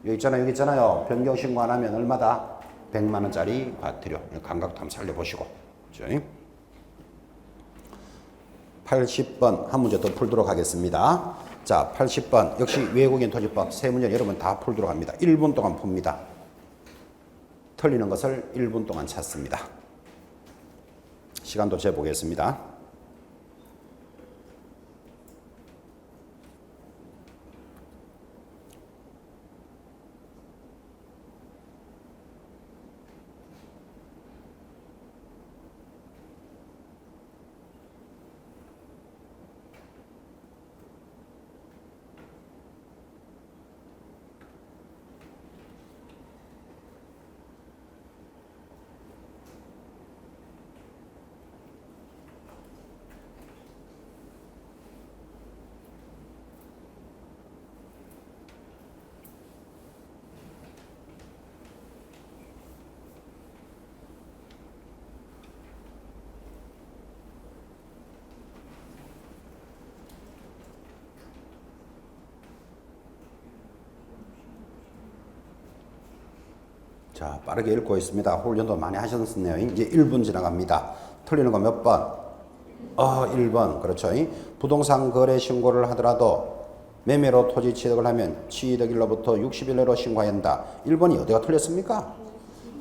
여기 있잖아요. 변경 신고 안 하면 얼마다? 100만 원짜리 과태료. 감각도 한번 살려보시고. 그렇죠? 80번 한 문제 더 풀도록 하겠습니다. 자, 80번 역시 외국인 토지법 세 문제 여러분 다 풀도록 합니다. 1분 동안 풉니다. 틀리는 것을 1분 동안 찾습니다. 시간도 재보겠습니다. 자, 빠르게 읽고 있습니다. 훈련도 많이 하셨네요. 이제 1분 지나갑니다. 틀리는 거 몇 번? 1번. 그렇죠. 부동산 거래 신고를 하더라도 매매로 토지 취득을 하면 취득일로부터 60일 내로 신고해야 한다. 1번이 어디가 틀렸습니까?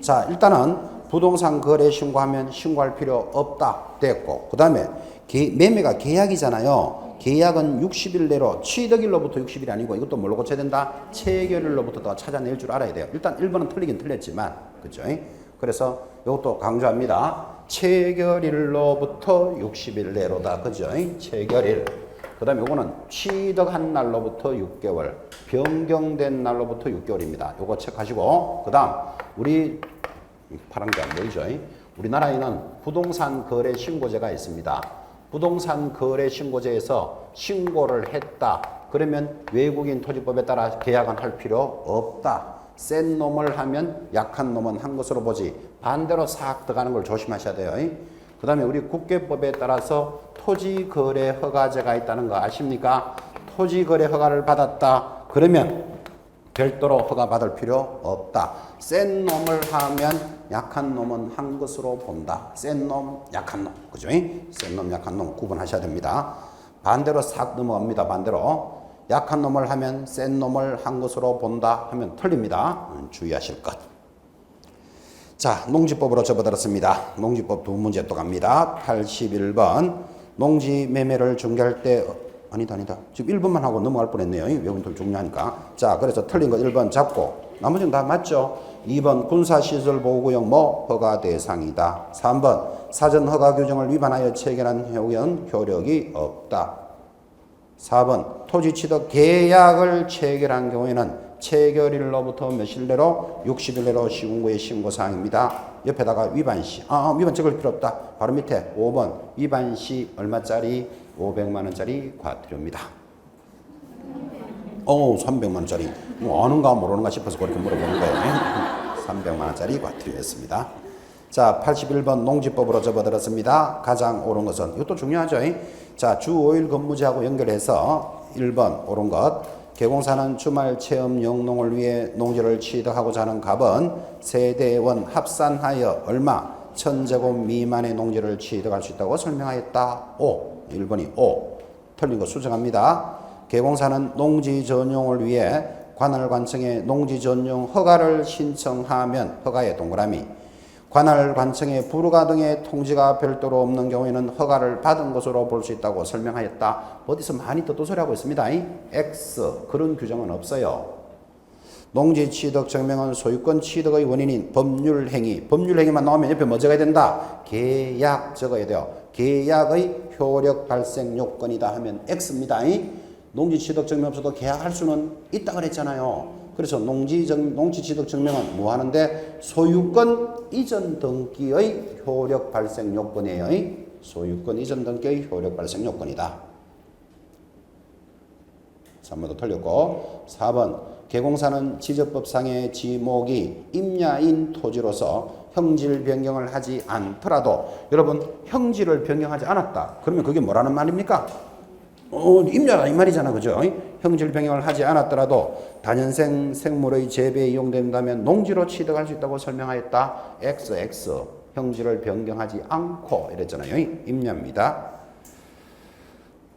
자, 일단은 부동산 거래 신고하면 신고할 필요 없다. 됐고. 그 다음에 매매가 계약이잖아요. 계약은 60일 내로 취득일로부터 60일이 아니고 이것도 뭘로 고쳐야 된다? 체결일로부터 더 찾아낼 줄 알아야 돼요. 일단 1번은 틀리긴 틀렸지만 그렇죠? 그래서 이것도 강조합니다. 체결일로부터 60일 내로다. 그죠? 체결일. 그 다음에 요거는 취득한 날로부터 6개월, 변경된 날로부터 6개월입니다. 요거 체크하시고, 그 다음, 우리, 파란 게 안 보이죠? 우리나라에는 부동산 거래 신고제가 있습니다. 부동산 거래 신고제에서 신고를 했다. 그러면 외국인 토지법에 따라 계약은 할 필요 없다. 센 놈을 하면 약한 놈은 한 것으로 보지. 반대로 싹 들어가는 걸 조심하셔야 돼요. 그 다음에 우리 국계법에 따라서 토지거래 허가제가 있다는 거 아십니까? 토지거래 허가를 받았다. 그러면 별도로 허가 받을 필요 없다. 센 놈을 하면 약한 놈은 한 것으로 본다. 센 놈, 약한 놈. 그죠? 센 놈, 약한 놈 구분하셔야 됩니다. 반대로 싹 넘어갑니다. 반대로. 약한 놈을 하면 센 놈을 한 것으로 본다 하면 틀립니다. 주의하실 것. 자, 농지법으로 접어들었습니다. 농지법 두 문제 또 갑니다. 81번 농지 매매를 중개할 때 아니다. 지금 1번만 하고 넘어갈 뻔했네요. 외국인들 중요하니까. 자, 그래서 틀린 거 1번 잡고 나머지는 다 맞죠. 2번 군사시설 보호구역 허가 대상이다. 3번 사전 허가 규정을 위반하여 체결한 효연 효력이 없다. 4번 토지 취득 계약을 체결한 경우에는 체결일로부터 며칠 내로 60일 내로 시군구에 신고사항입니다. 옆에다가 위반시 위반 적을 필요 없다. 바로 밑에 5번 위반시 얼마짜리? 500만 원짜리 과태료입니다. 300만 원짜리 뭐 아는가 모르는가 싶어서 그렇게 물어보는 거예요. 300만 원짜리 과태료였습니다. 자, 81번 농지법으로 접어들었습니다. 가장 옳은 것은 이것도 중요하죠. 자, 주 5일 근무제하고 연결해서 1번 옳은 것. 개공사는 주말 체험 영농을 위해 농지를 취득하고자 하는 갑은 세대원 합산하여 얼마 1000제곱 미만의 농지를 취득할 수 있다고 설명하였다. 1번이 틀린 거 수정합니다. 개공사는 농지 전용을 위해 관할관청에 농지 전용 허가를 신청하면 허가의 동그라미 관할관청에 불허가 등의 통지가 별도로 없는 경우에는 허가를 받은 것으로 볼 수 있다고 설명하였다. 어디서 많이 떳떳소리하고 있습니다. X 그런 규정은 없어요. 농지 취득 증명은 소유권 취득의 원인인 법률행위만 나오면 옆에 뭐 적어야 된다? 계약 적어야 돼요. 계약의 효력 발생 요건이다 하면 X입니다. 농지 취득 증명 없어도 계약할 수는 있다 그랬잖아요. 그래서 농지 취득 증명은 뭐 하는데 소유권 이전 등기의 효력 발생 요건이에요. 소유권 이전 등기의 효력 발생 요건이다. 3번도 틀렸고 4번 개공사는 지적법상의 지목이 임야인 토지로서 형질 변경을 하지 않더라도 여러분 형질을 변경하지 않았다. 그러면 그게 뭐라는 말입니까? 임야라 이 말이잖아. 그죠? 형질 변경을 하지 않았더라도 단연생 생물의 재배에 이용된다면 농지로 취득할 수 있다고 설명하였다. XX 형질을 변경하지 않고 이랬잖아요. 임야입니다.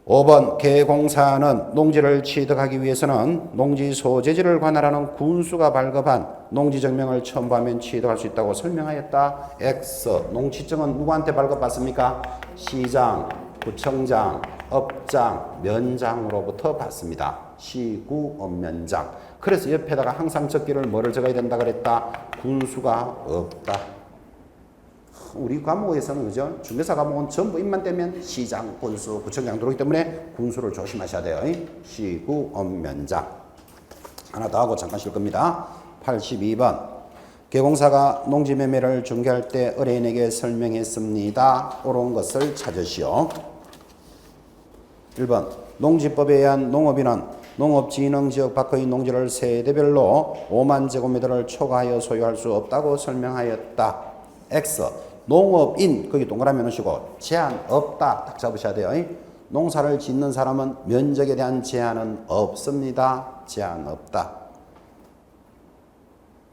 5번 개공사는 농지를 취득하기 위해서는 농지 소재지를 관할하는 군수가 발급한 농지증명을 첨부하면 취득할 수 있다고 설명하였다. X 농지증은 누구한테 발급받습니까? 시장, 구청장, 업장, 면장으로부터 받습니다. 시구, 업면장. 그래서 옆에다가 항상 적기를 뭐를 적어야 된다 그랬다? 군수가 없다. 우리 과목에서는 그죠? 중개사 과목은 전부 입만 떼면 시장, 군수, 구청장 들어오기 때문에 군수를 조심하셔야 돼요. 시구, 업면장. 하나 더 하고 잠깐 쉴 겁니다. 82번. 개공사가 농지 매매를 중개할 때 의뢰인에게 설명했습니다. 옳은 것을 찾으시오. 1번. 농지법에 의한 농업인은 농업진흥지역 밖의 농지를 세대별로 5만 제곱미터를 초과하여 소유할 수 없다고 설명하였다. X. 농업인 거기 동그라미 넣으시고 제한 없다 딱 잡으셔야 돼요. 농사를 짓는 사람은 면적에 대한 제한은 없습니다. 제한 없다.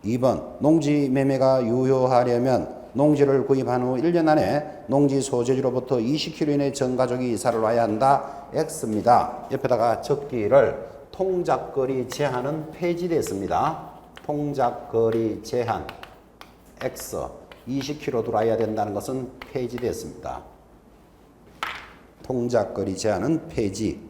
2번 농지 매매가 유효하려면 농지를 구입한 후 1년 안에 농지 소재지로부터 20km 이내 전 가족이 이사를 와야 한다. X입니다. 옆에다가 적기를 통작거리 제한은 폐지됐습니다. 통작거리 제한 X 20km 들어와야 된다는 것은 폐지됐습니다. 통작거리 제한은 폐지.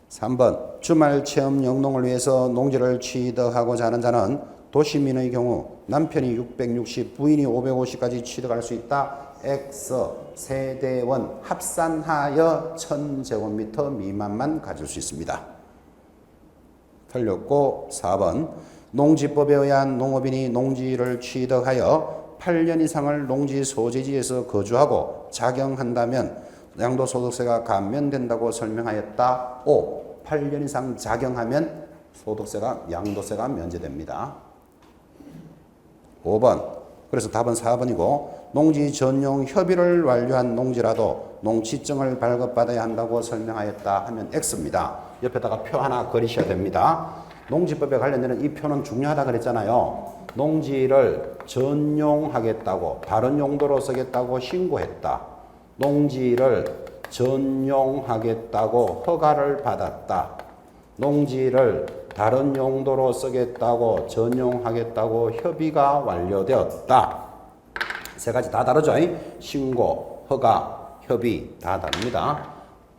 3번 주말 체험 영농을 위해서 농지를 취득하고자 하는 자는 도시민의 경우 남편이 660, 부인이 550까지 취득할 수 있다. X 세대원 합산하여 1000제곱미터 미만만 가질 수 있습니다. 틀렸고 4번 농지법에 의한 농업인이 농지를 취득하여 8년 이상을 농지 소재지에서 거주하고 작용한다면 양도소득세가 감면된다고 설명하였다. 5. 8년 이상 작용하면 양도세가 면제됩니다. 5번. 그래서 답은 4번이고 농지 전용 협의를 완료한 농지라도 농지증을 발급받아야 한다고 설명하였다 하면 X입니다. 옆에다가 표 하나 그리셔야 됩니다. 농지법에 관련되는 이 표는 중요하다 그랬잖아요. 농지를 전용하겠다고 다른 용도로 쓰겠다고 신고했다. 농지를 전용하겠다고 허가를 받았다. 농지를 다른 용도로 쓰겠다고 전용하겠다고 협의가 완료되었다. 세 가지 다 다르죠? 신고, 허가, 협의 다 다릅니다.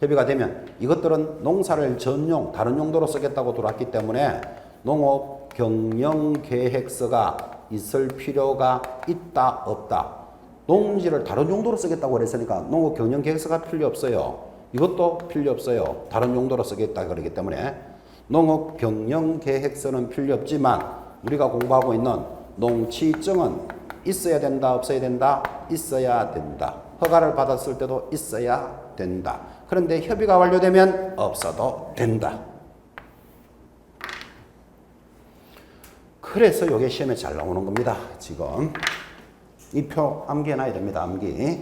협의가 되면 이것들은 농사를 전용, 다른 용도로 쓰겠다고 들어왔기 때문에 농업 경영 계획서가 있을 필요가 있다, 없다. 농지를 다른 용도로 쓰겠다고 그랬으니까 농업 경영 계획서가 필요 없어요. 이것도 필요 없어요. 다른 용도로 쓰겠다 그러기 때문에 농업 경영 계획서는 필요 없지만 우리가 공부하고 있는 농지증은 있어야 된다, 없어야 된다? 있어야 된다. 허가를 받았을 때도 있어야 된다. 그런데 협의가 완료되면 없어도 된다. 그래서 이게 시험에 잘 나오는 겁니다. 지금 이 표 암기해놔야 됩니다. 암기.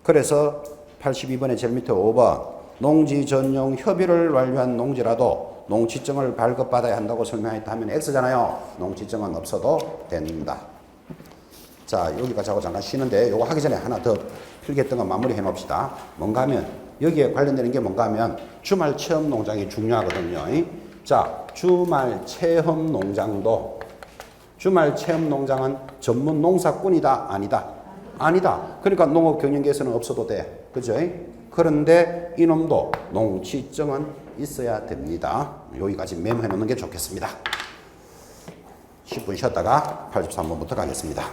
그래서 82번의 제일 밑에 5번 농지 전용 협의를 완료한 농지라도 농지증을 발급받아야 한다고 설명했다 하면 X잖아요. 농지증은 없어도 된다. 자, 여기까지 하고 잠깐 쉬는데 요거 하기 전에 하나 더 필기했던 거 마무리 해 놓읍시다. 뭔가 하면 여기에 관련되는 게 뭔가 하면 주말 체험 농장이 중요하거든요. 자, 주말 체험 농장도 주말 체험 농장은 전문 농사꾼이다, 아니다? 아니다. 그러니까 농업 경영계에서는 없어도 돼. 그죠? 그런데 이놈도 농지증은 있어야 됩니다. 여기까지 메모해 놓는 게 좋겠습니다. 10분 쉬었다가 83번부터 가겠습니다.